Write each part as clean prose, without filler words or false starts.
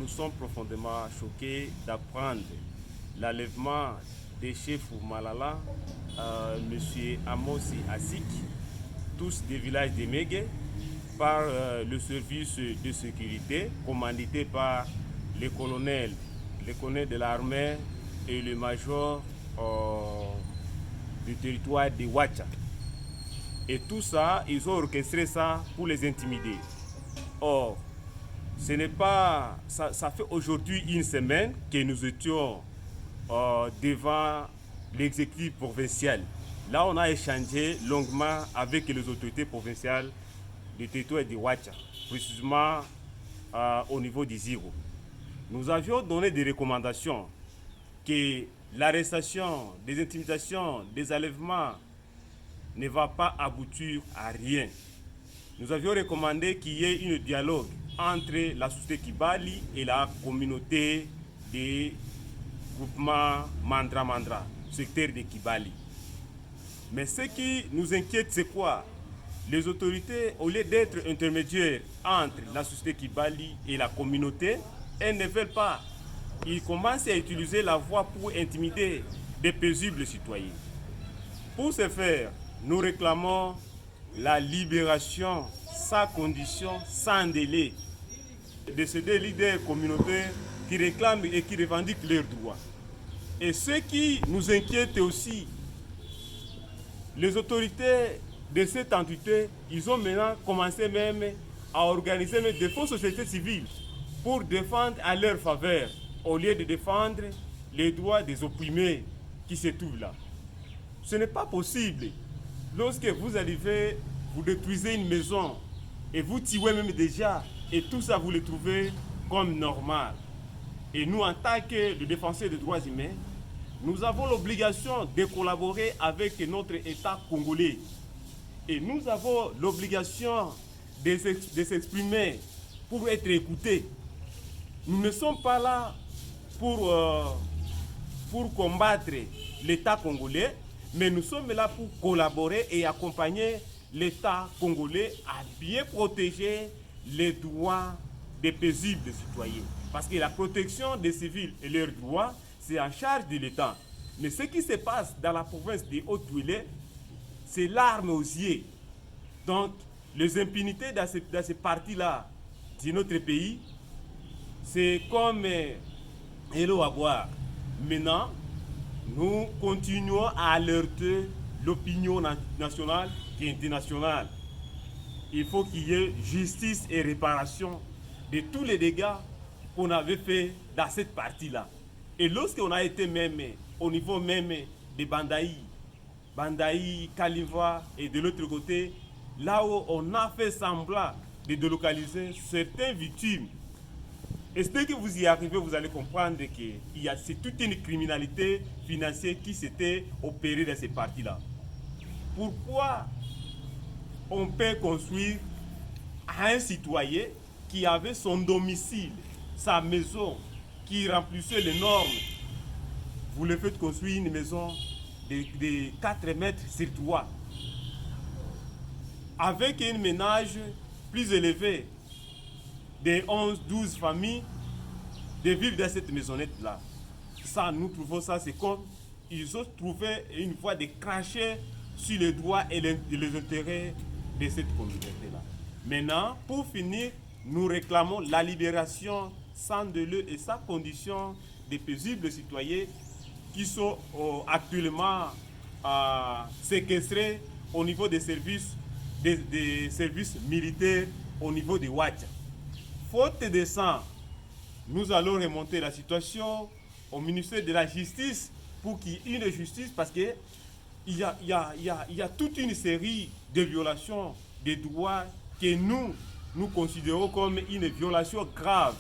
nous sommes profondément choqués d'apprendre l'enlèvement des chefs Malala, M. Amosi Asik, tous des villages de Mégué, par le service de sécurité commandité par le colonel de l'armée et le major du territoire de Ouacha. Et tout ça, ils ont orchestré ça pour les intimider. Or, ce n'est pas. Ça fait aujourd'hui une semaine que nous étions devant l'exécutif provincial. Là, on a échangé longuement avec les autorités provinciales du territoire de Ouacha, précisément au niveau du Ziro. Nous avions donné des recommandations que l'arrestation, des intimidations, des enlèvements ne va pas aboutir à rien. Nous avions recommandé qu'il y ait un dialogue entre la société Kibali et la communauté des groupements Mandra, secteur de Kibali. Mais ce qui nous inquiète, c'est quoi? Les autorités, au lieu d'être intermédiaires entre la société Kibali et la communauté, elles ne veulent pas. Ils commencent à utiliser la voie pour intimider des paisibles citoyens. Pour ce faire, nous réclamons la libération sans condition, sans délai, de ces deux leaders communautaires qui réclament et qui revendiquent leurs droits. Et ce qui nous inquiète aussi, les autorités de cette entité, ils ont maintenant commencé même à organiser des fausses sociétés civiles pour défendre à leur faveur, au lieu de défendre les droits des opprimés qui se trouvent là. Ce n'est pas possible. Lorsque vous arrivez, vous détruisez une maison et vous tuez même déjà, et tout ça vous le trouvez comme normal. Et nous, en tant que défenseurs des droits humains, nous avons l'obligation de collaborer avec notre État congolais. Et nous avons l'obligation de s'exprimer pour être écoutés. Nous ne sommes pas là pour combattre l'État congolais, mais nous sommes là pour collaborer et accompagner l'État congolais à bien protéger les droits des paisibles citoyens. Parce que la protection des civils et leurs droits, c'est en charge de l'État. Mais ce qui se passe dans la province de Haut-Touélé, c'est l'arme aux yeux. Donc, les impunités dans ces parties-là de notre pays, c'est comme l'eau à boire. Maintenant, nous continuons à alerter l'opinion nationale et internationale. Il faut qu'il y ait justice et réparation de tous les dégâts qu'on avait fait dans cette partie-là. Et lorsqu'on a été même au niveau même de Bandaï, Kaliva et de l'autre côté, là où on a fait semblant de délocaliser certaines victimes. Et dès que vous y arrivez, vous allez comprendre que c'est toute une criminalité financière qui s'était opérée dans ces parties-là. Pourquoi on peut construire à un citoyen qui avait son domicile, sa maison, qui remplissait les normes, vous le faites construire une maison de 4 mètres sur 3, avec un ménage plus élevé, de 11-12 familles, de vivre dans cette maisonnette-là. Ça, nous trouvons ça, c'est comme ils ont trouvé une voie de cracher sur les droits et les intérêts de cette communauté-là. Maintenant, pour finir, nous réclamons la libération sans délai et sans condition des paisibles citoyens qui sont actuellement séquestrés au niveau des services militaires au niveau de Ouacha. Faute de ça, nous allons remonter la situation au ministère de la Justice pour qu'il y ait une justice, parce qu'il y a toute une série de violations des droits que nous considérons comme une violation grave.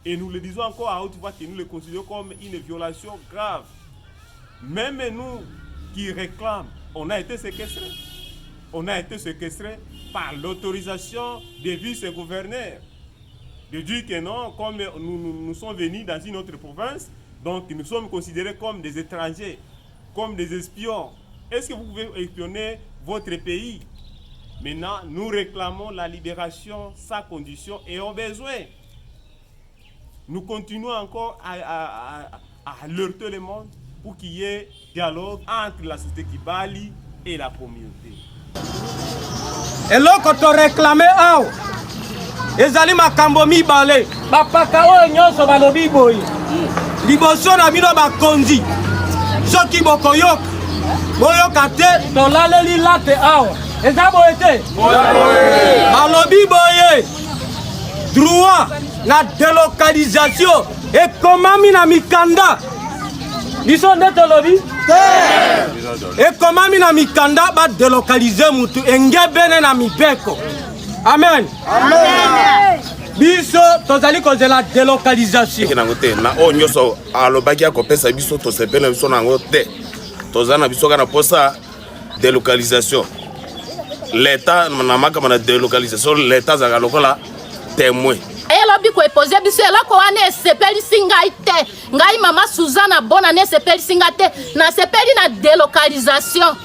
Et nous le disons encore à haute voix que nous le considérons comme une violation grave. Même nous qui réclament, on a été séquestrés. On a été séquestrés par l'autorisation des vice-gouverneurs. De dire que non, comme nous sommes venus dans une autre province, donc nous sommes considérés comme des étrangers, comme des espions. Est-ce que vous pouvez espionner votre pays? Maintenant, nous réclamons la libération sans condition et au besoin nous continuons encore à alerter le monde pour qu'il y ait dialogue entre la société Kibali et la communauté. Et là, quand on réclame, ils allaient makambo mibale, bapaka o nyonso balobi boy. Liboso na bino ba konzi. Soki bokoyoka. Boyoka te tolaleli late awa. Eza boyete. Balobi boye. Droit na délocalisation et komami na mikanda. Biso nde tolobi? Et komami na mikanda ba délocaliser mutu engebene na mipeko. Amen. Amen. Biso tozali koze la délocalisation. Na o nyoso alobaki akopesa biso to sepela biso na ngote. Tozana biso kana posa délocalisation. L'état na makama na délocalisation, l'état za lokola témoin. Elobi ko poser biso eloko wana sepeli singa ite. Ngai mama Suzana bona ne sepeli singa te na sepeli na délocalisation.